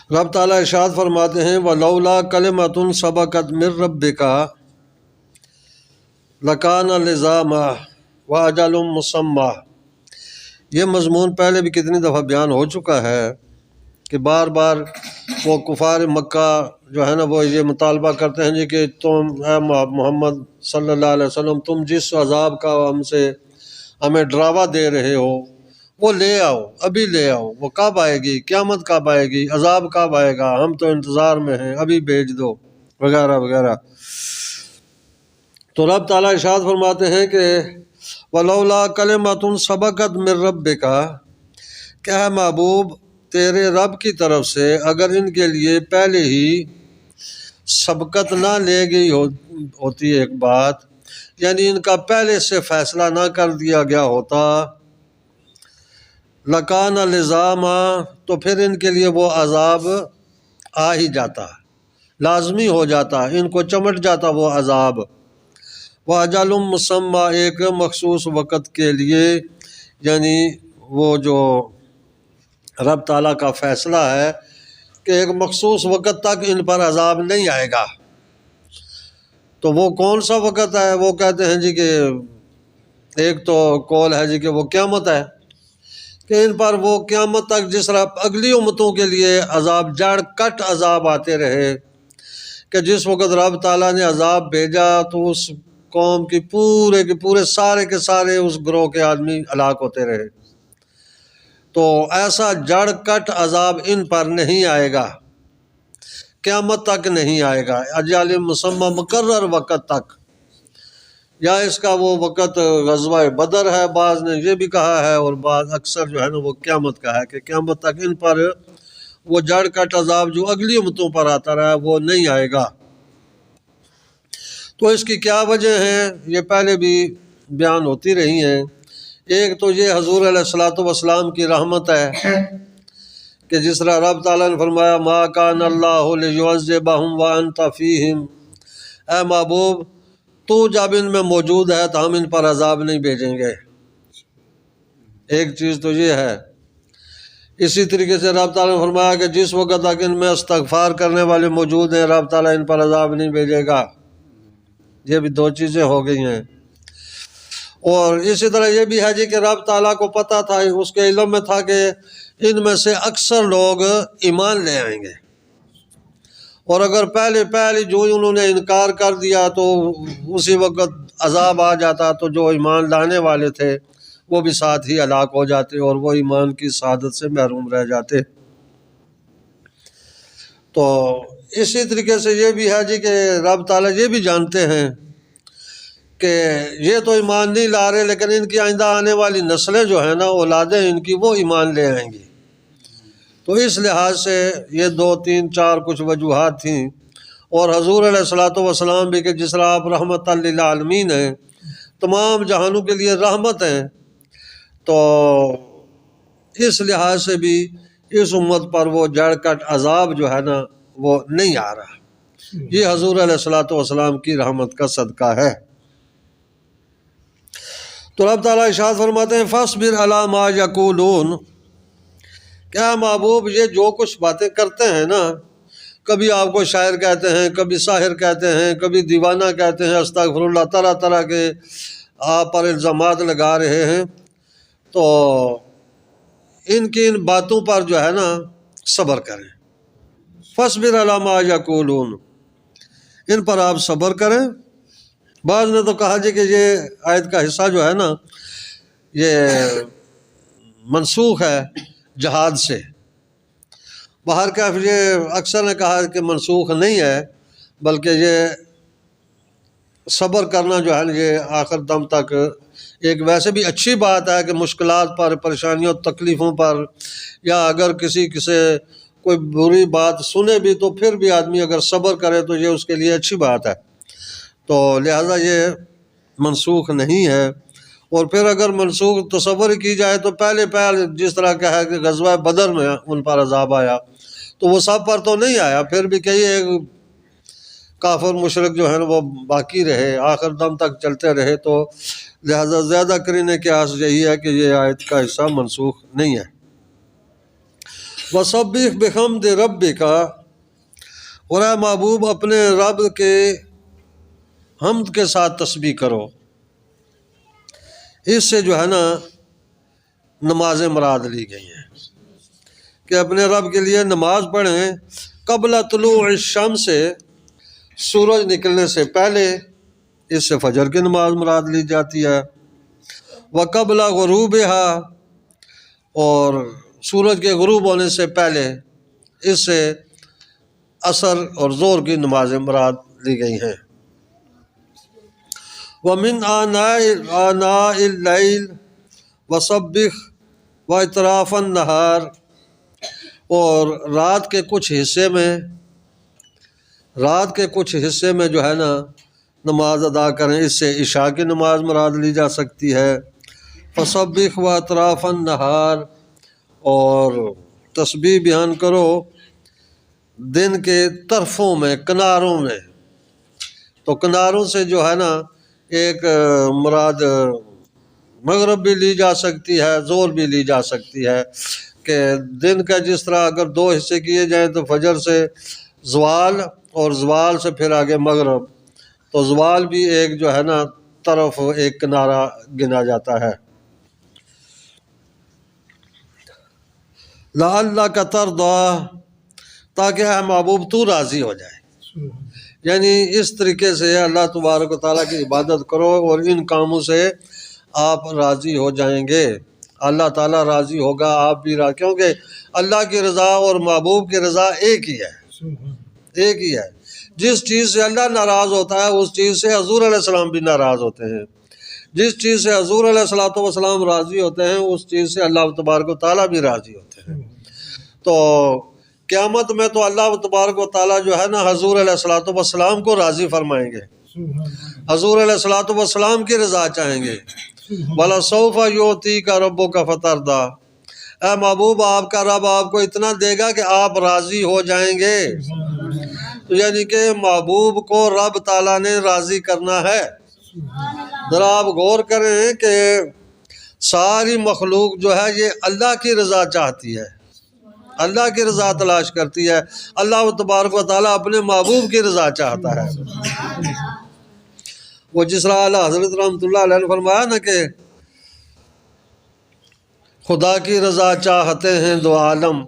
رب تعالیٰ ارشاد فرماتے ہیں وَلَوْلَا كَلِمَةٌ سَبَقَتْ مِن رَبِّكَ لَكَانَ لِزَامًا وَأَجَلٌ مُّسَمًّى۔ یہ مضمون پہلے بھی کتنی دفعہ بیان ہو چکا ہے کہ بار بار وہ کفار مکہ جو ہے نا وہ یہ مطالبہ کرتے ہیں جی کہ تم اے محمد صلی اللہ علیہ وسلم تم جس عذاب کا ہمیں ڈراوا دے رہے ہو وہ لے آؤ، ابھی لے آؤ، وہ کب آئے گی، قیامت کب آئے گی، عذاب کب آئے گا، ہم تو انتظار میں ہیں، ابھی بھیج دو وغیرہ وغیرہ۔ تو رب تعالیٰ ارشاد فرماتے ہیں کہ وَلَوْلَا كَلِمَةٌ سَبَقَتْ مِن رَبِّكَ، کہ اے محبوب تیرے رب کی طرف سے اگر ان کے لیے پہلے ہی سبقت نہ لے گئی ہوتی ایک بات، یعنی ان کا پہلے سے فیصلہ نہ کر دیا گیا ہوتا، لَكَانَ لِزَامًا، تو پھر ان کے لیے وہ عذاب آ ہی جاتا، لازمی ہو جاتا، ان کو چمٹ جاتا وہ عذاب۔ وَأَجَلٌ مُّسَمًّى، ایک مخصوص وقت کے لیے، یعنی وہ جو رب تعالیٰ کا فیصلہ ہے کہ ایک مخصوص وقت تک ان پر عذاب نہیں آئے گا۔ تو وہ کون سا وقت ہے؟ وہ کہتے ہیں جی کہ ایک تو قول ہے جی کہ وہ قیامت ہے، کہ ان پر وہ قیامت تک جس طرح اگلی امتوں کے لیے عذاب جڑ کٹ عذاب آتے رہے، کہ جس وقت رب تعالیٰ نے عذاب بھیجا تو اس قوم کی پورے کے پورے سارے کے سارے اس گروہ کے آدمی ہلاک ہوتے رہے، تو ایسا جڑ کٹ عذاب ان پر نہیں آئے گا، قیامت تک نہیں آئے گا، اجل مسمى مقرر وقت تک۔ یا اس کا وہ وقت غزوہ بدر ہے، بعض نے یہ بھی کہا ہے، اور بعض اکثر جو ہے نا وہ قیامت کا ہے، کہ قیامت تک ان پر وہ جڑ کٹ عذاب جو اگلی امتوں پر آتا رہا ہے وہ نہیں آئے گا۔ تو اس کی کیا وجہ ہے یہ پہلے بھی بیان ہوتی رہی ہیں۔ ایک تو یہ حضور علیہ الصلوۃ والسلام کی رحمت ہے کہ جس طرح رب تعالیٰ نے فرمایا ما کان اللہ لیعذبہم وانت فیہم، اے محبوب تو جب ان میں موجود ہے تو ہم ان پر عذاب نہیں بھیجیں گے۔ ایک چیز تو یہ ہے۔ اسی طریقے سے رب تعالیٰ نے فرمایا کہ جس وقت تک ان میں استغفار کرنے والے موجود ہیں رب تعالیٰ ان پر عذاب نہیں بھیجے گا۔ یہ بھی دو چیزیں ہو گئی ہیں۔ اور اسی طرح یہ بھی ہے جی کہ رب تعالیٰ کو پتہ تھا، اس کے علم میں تھا کہ ان میں سے اکثر لوگ ایمان لے آئیں گے، اور اگر پہلے جو انہوں نے انکار کر دیا تو اسی وقت عذاب آ جاتا، تو جو ایمان لانے والے تھے وہ بھی ساتھ ہی ہلاک ہو جاتے اور وہ ایمان کی سعادت سے محروم رہ جاتے۔ تو اسی طریقے سے یہ بھی ہے جی کہ رب تعالیٰ یہ بھی جانتے ہیں کہ یہ تو ایمان نہیں لا رہے، لیکن ان کی آئندہ آنے والی نسلیں جو ہیں نا اولادیں ان کی وہ ایمان لے آئیں گی۔ تو اس لحاظ سے یہ 2 3 4 کچھ وجوہات تھیں۔ اور حضور علیہ الصلوۃ والسلام بھی کہ جس طرح آپ رحمت للعالمین ہیں، تمام جہانوں کے لیے رحمت ہیں، تو اس لحاظ سے بھی اس امت پر وہ جڑ کٹ عذاب جو ہے نا وہ نہیں آ رہا۔ یہ حضور علیہ الصلوۃ والسلام کی رحمت کا صدقہ ہے۔ تو رب تعالیٰ ارشاد فرماتے ہیں فاصبر علی ما یقولون، کیا محبوب یہ جو کچھ باتیں کرتے ہیں نا، کبھی آپ کو شاعر کہتے ہیں، کبھی ساحر کہتے ہیں، کبھی دیوانہ کہتے ہیں، استغفر اللہ، طرح طرح کے آپ پر الزامات لگا رہے ہیں، تو ان باتوں پر جو ہے نا صبر کریں۔ فاصبر علی ما یقولون، ان پر آپ صبر کریں۔ بعض نے تو کہا جی کہ یہ آیت کا حصہ جو ہے نا یہ منسوخ ہے جہاد سے۔ بہرکیف یہ اکثر نے کہا کہ منسوخ نہیں ہے، بلکہ یہ صبر کرنا جو ہے یہ آخر دم تک ایک ویسے بھی اچھی بات ہے کہ مشکلات پر، پریشانیوں، تکلیفوں پر، یا اگر کسی سے کوئی بری بات سنے بھی تو پھر بھی آدمی اگر صبر کرے تو یہ اس کے لیے اچھی بات ہے، تو لہذا یہ منسوخ نہیں ہے۔ اور پھر اگر منسوخ تصور کی جائے تو پہلے جس طرح کا ہے کہ غزوہ بدر میں ان پر عذاب آیا، تو وہ سب پر تو نہیں آیا، پھر بھی کئی کافر مشرک جو ہے نا وہ باقی رہے، آخر دم تک چلتے رہے، تو لہذا زیادہ قرینہ قیاس یہی ہے کہ یہ آیت کا حصہ منسوخ نہیں ہے۔ وسبح بحمد ربک، اور اے محبوب اپنے رب کے حمد کے ساتھ تسبیح کرو۔ اس سے جو ہے نا نمازیں مراد لی گئی ہیں کہ اپنے رب کے لیے نماز پڑھیں قبل طلوع الشمس سے، سورج نکلنے سے پہلے، اس سے فجر کی نماز مراد لی جاتی ہے۔ وقبل غروبها، اور سورج کے غروب ہونے سے پہلے، اس سے عصر اور ظہر کی نمازیں مراد لی گئی ہیں۔ وَمِنْ آنَاءِ اللَّيْلِ وَسَبِّحْ وَاطْرَافَ النَّهَارِ، اور رات کے کچھ حصے میں جو ہے نا نماز ادا کریں، اس سے عشاء کی نماز مراد لی جا سکتی ہے۔ فَسَبِّحْ وَاطْرَافَ النَّهَارِ، اور تسبیح بیان کرو دن کے طرفوں میں، کناروں میں۔ تو کناروں سے جو ہے نا ایک مراد مغرب بھی لی جا سکتی ہے، ظہر بھی لی جا سکتی ہے، کہ دن کا جس طرح اگر دو حصے کیے جائیں تو فجر سے زوال، اور زوال سے پھر آگے مغرب، تو زوال بھی ایک جو ہے نا طرف، ایک کنارہ گنا جاتا ہے۔ لعلک ترضی، تاکہ اے محبوب تو راضی ہو جائے۔ یعنی اس طریقے سے اللہ تبارک و تعالیٰ کی عبادت کرو اور ان کاموں سے آپ راضی ہو جائیں گے، اللہ تعالیٰ راضی ہوگا، آپ بھی راضی، کیونکہ اللہ کی رضا اور محبوب کی رضا ایک ہی ہے، ایک ہی ہے۔ جس چیز سے اللہ ناراض ہوتا ہے اس چیز سے حضور علیہ السلام بھی ناراض ہوتے ہیں، جس چیز سے حضور علیہ السلام راضی ہوتے ہیں اس چیز سے اللہ تبارک و تعالیٰ بھی راضی ہوتے ہیں۔ تو قیامت میں تو اللہ تبارک و تعالیٰ جو ہے نا حضور علیہ السلام کو راضی فرمائیں گے، حضور علیہ السلام کی رضا چاہیں گے۔ وَلَسَوْفَ يُعْطِيكَ رَبُّكَ فَتَرْضَىٰ، اے محبوب آپ کا رب آپ کو اتنا دے گا کہ آپ راضی ہو جائیں گے۔ تو یعنی کہ محبوب کو رب تعالیٰ نے راضی کرنا ہے۔ ذرا آپ غور کریں کہ ساری مخلوق جو ہے یہ اللہ کی رضا چاہتی ہے، اللہ کی رضا تلاش کرتی ہے، اللہ تبارک و تعالیٰ اپنے محبوب کی رضا چاہتا ہے۔ وہ جس طرح اعلیٰ حضرت رحمۃ اللہ علیہ نے فرمایا نا کہ خدا کی رضا چاہتے ہیں دو عالم،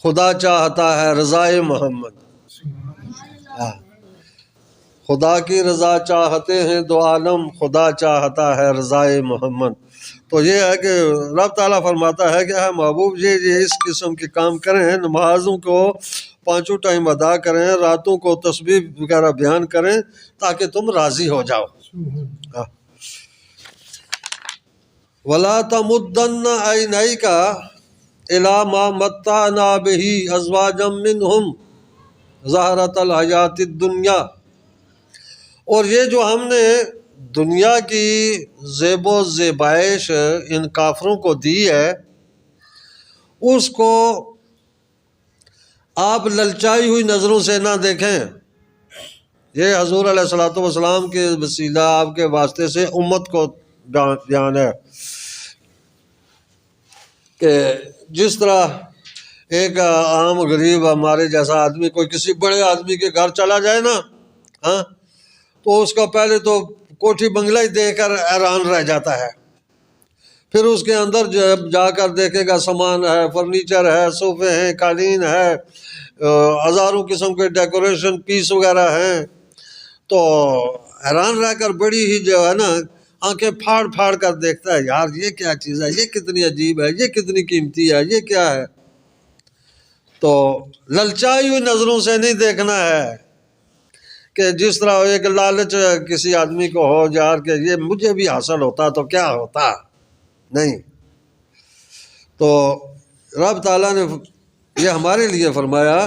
خدا چاہتا ہے رضائے محمد۔ خدا کی رضا چاہتے ہیں دو عالم، خدا چاہتا ہے رضائے محمد۔ تو یہ ہے کہ رب تعالیٰ فرماتا ہے کہ اے محبوب یہ اس قسم کے کام کریں، نمازوں کو 5 ٹائم ادا کریں، راتوں کو تسبیح وغیرہ بیان کریں تاکہ تم راضی ہو جاؤ۔ وَلَا تَمُدَّنَّ عَيْنَيْكَ إِلَىٰ مَا مَتَّعْنَا بِهِ أَزْوَاجًا مِّنْهُمْ زَهْرَةَ الْحَيَاةِ الدُّنْيَا، اور یہ جو ہم نے دنیا کی زیب و زیبائش ان کافروں کو دی ہے، اس کو آپ للچائی ہوئی نظروں سے نہ دیکھیں۔ یہ حضور علیہ السلام کے وسیلہ آپ کے واسطے سے امت کو بیان ہے کہ جس طرح ایک عام غریب ہمارے جیسا آدمی کوئی کسی بڑے آدمی کے گھر چلا جائے نا، ہاں، تو اس کا پہلے تو کوٹھی بنگلہ ہی دیکھ کر حیران رہ جاتا ہے، پھر اس کے اندر جا کر دیکھے گا سامان ہے، فرنیچر ہے، صوفے ہیں، قالین ہے، ہزاروں قسم کے ڈیکوریشن پیس وغیرہ ہیں، تو حیران رہ کر بڑی ہی جو ہے نا آنکھیں پھاڑ پھاڑ کر دیکھتا ہے، یار یہ کیا چیز ہے، یہ کتنی عجیب ہے، یہ کتنی قیمتی ہے، یہ کیا ہے۔ تو للچائی ہوئی نظروں سے نہیں دیکھنا ہے کہ جس طرح ایک لالچ کسی آدمی کو ہو یار کہ یہ مجھے بھی حاصل ہوتا تو کیا ہوتا، نہیں۔ تو رب تعالیٰ نے یہ ہمارے لیے فرمایا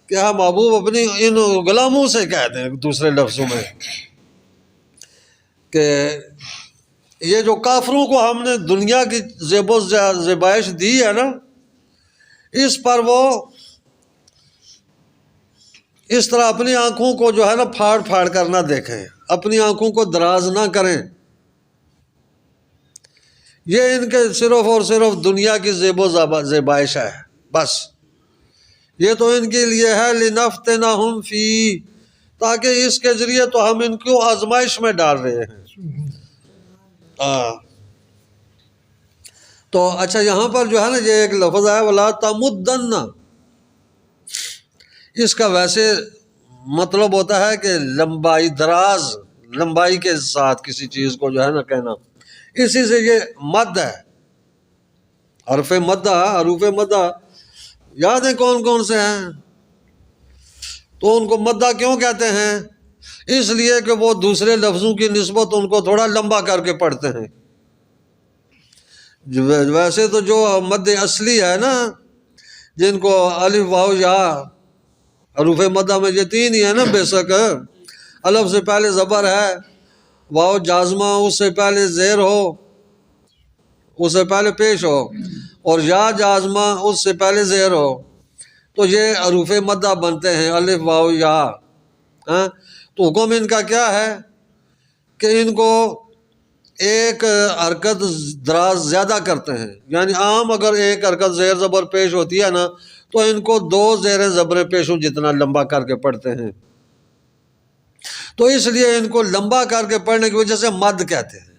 کہ ہم محبوب اپنی ان غلاموں سے کہہ دیں دوسرے لفظوں میں کہ یہ جو کافروں کو ہم نے دنیا کی زیب و زیبائش دی ہے نا، اس پر وہ اس طرح اپنی آنکھوں کو جو ہے نا پھاڑ پھاڑ کر نہ دیکھیں، اپنی آنکھوں کو دراز نہ کریں۔ یہ ان کے صرف اور صرف دنیا کی زیب و زیبائش ہے، بس یہ تو ان کے لیے ہے لنفتنہم فی، تاکہ اس کے ذریعے تو ہم ان کو آزمائش میں ڈال رہے ہیں۔ تو اچھا یہاں پر جو ہے نا یہ ایک لفظ ہے ولا تمدن، اس کا ویسے مطلب ہوتا ہے کہ لمبائی، دراز لمبائی کے ساتھ کسی چیز کو جو ہے نا کہنا، اسی سے یہ مد ہے، حرف مدہ یاد ہے کون کون سے ہیں؟ تو ان کو مدہ کیوں کہتے ہیں؟ اس لیے کہ وہ دوسرے لفظوں کی نسبت ان کو تھوڑا لمبا کر کے پڑھتے ہیں۔ ویسے تو جو مد اصلی ہے نا، جن کو الف واو یا، حروف مدہ میں یہ تین ہی ہے نا بے شک، الف سے پہلے زبر ہے، واو جازمہ اس سے پہلے زیر ہو، اس سے پہلے پیش ہو، اور یا جازمہ اس سے پہلے زیر ہو، تو یہ حروف مدہ بنتے ہیں، الف واو یا۔ تو حکم ان کا کیا ہے کہ ان کو ایک حرکت دراز زیادہ کرتے ہیں، یعنی عام اگر ایک حرکت زیر زبر پیش ہوتی ہے نا تو ان کو 2 زیر زبر پیشوں جتنا لمبا کر کے پڑھتے ہیں، تو اس لیے ان کو لمبا کر کے پڑھنے کی وجہ سے مد کہتے ہیں۔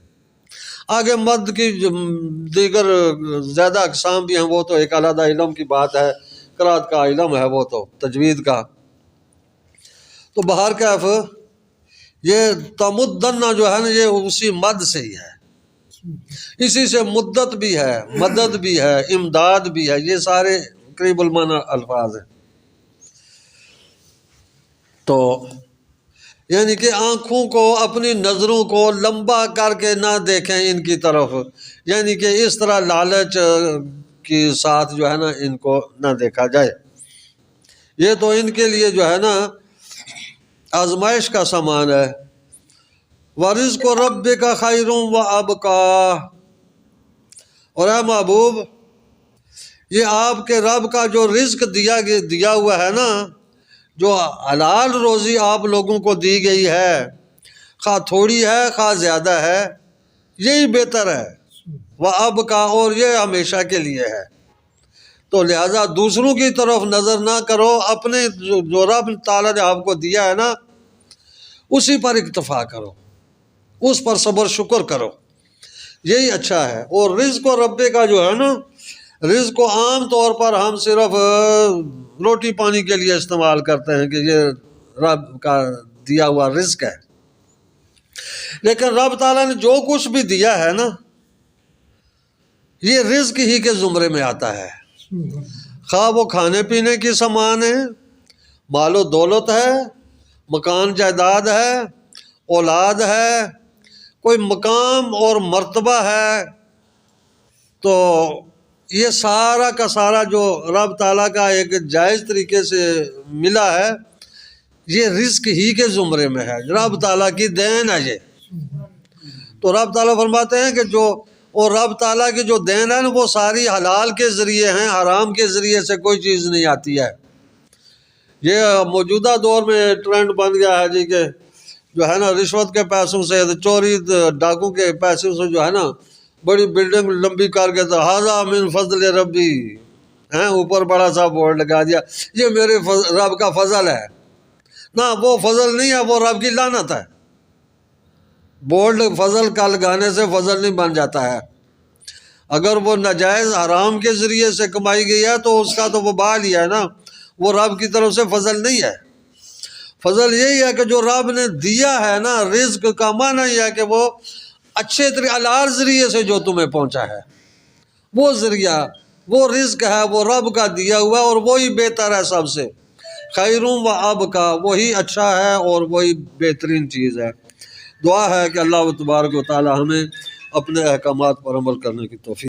آگے مد کی دیگر زیادہ اقسام بھی ہیں، وہ تو ایک علیحدہ علم کی بات ہے، قرات کا علم ہے وہ تو، تجوید کا۔ تو بہرکیف یہ تمدن جو ہے نا یہ اسی مد سے ہی ہے، اسی سے مدت بھی ہے، مدد بھی ہے، امداد بھی ہے، یہ سارے قریب المعنی الفاظ ہیں۔ تو یعنی کہ آنکھوں کو، اپنی نظروں کو لمبا کر کے نہ دیکھیں ان کی طرف، یعنی کہ اس طرح لالچ کے ساتھ جو ہے نا ان کو نہ دیکھا جائے۔ یہ تو ان کے لیے جو ہے نا آزمائش کا سامان ہے۔ وَرِزْقُ رَبِّكَ خَيْرٌ وَأَبْقَىٰ، اور اے محبوب یہ آپ کے رب کا جو رزق دیا ہوا ہے نا، جو حلال روزی آپ لوگوں کو دی گئی ہے، خواہ تھوڑی ہے خواہ زیادہ ہے، یہی بہتر ہے۔ وَأَبْقَىٰ، اور یہ ہمیشہ کے لیے ہے۔ تو لہٰذا دوسروں کی طرف نظر نہ کرو، اپنے جو رب تعالیٰ نے آپ کو دیا ہے نا اسی پر اکتفا کرو، اس پر صبر شکر کرو، یہی اچھا ہے۔ اور رزق و ربے کا جو ہے نا، رزق کو عام طور پر ہم صرف روٹی پانی کے لیے استعمال کرتے ہیں کہ یہ رب کا دیا ہوا رزق ہے، لیکن رب تعالیٰ نے جو کچھ بھی دیا ہے نا یہ رزق ہی کے زمرے میں آتا ہے، خواہ وہ کھانے پینے کی سامان ہے، مال و دولت ہے، مکان جائیداد ہے، اولاد ہے، کوئی مقام اور مرتبہ ہے، تو یہ سارا کا سارا جو رب تعالیٰ کا ایک جائز طریقے سے ملا ہے یہ رزق ہی کے زمرے میں ہے، رب تعالیٰ کی دین ہے یہ۔ تو رب تعالیٰ فرماتے ہیں کہ اور رب تعالیٰ کی جو دین ہے نا وہ ساری حلال کے ذریعے ہیں، حرام کے ذریعے سے کوئی چیز نہیں آتی ہے۔ یہ موجودہ دور میں ٹرینڈ بن گیا ہے جی کہ جو ہے نا رشوت کے پیسوں سے، چوری ڈاکوں کے پیسوں سے جو ہے نا بڑی بلڈنگ لمبی کر کے تو ھذا من فضل ربی، اوپر بڑا سا بورڈ لگا دیا یہ میرے رب کا فضل ہے۔ نہ وہ فضل نہیں ہے، وہ رب کی لعنت ہے۔ بورڈ فضل کا لگانے سے فضل نہیں بن جاتا ہے، اگر وہ ناجائز حرام کے ذریعے سے کمائی گئی ہے تو اس کا تو وبال ہی ہے نا، وہ رب کی طرف سے فضل نہیں ہے۔ فضل یہی ہے کہ جو رب نے دیا ہے نا، رزق کا معنی یہ ہے کہ وہ اچھے حلال ذریعے سے جو تمہیں پہنچا ہے وہ ذریعہ، وہ رزق ہے، وہ رب کا دیا ہوا اور وہی بہتر ہے سب سے۔ خیروں و ابقا، وہی اچھا ہے اور وہی بہترین چیز ہے۔ دعا ہے کہ اللہ تبارک و تعالی ہمیں اپنے احکامات پر عمل کرنے کی توفیق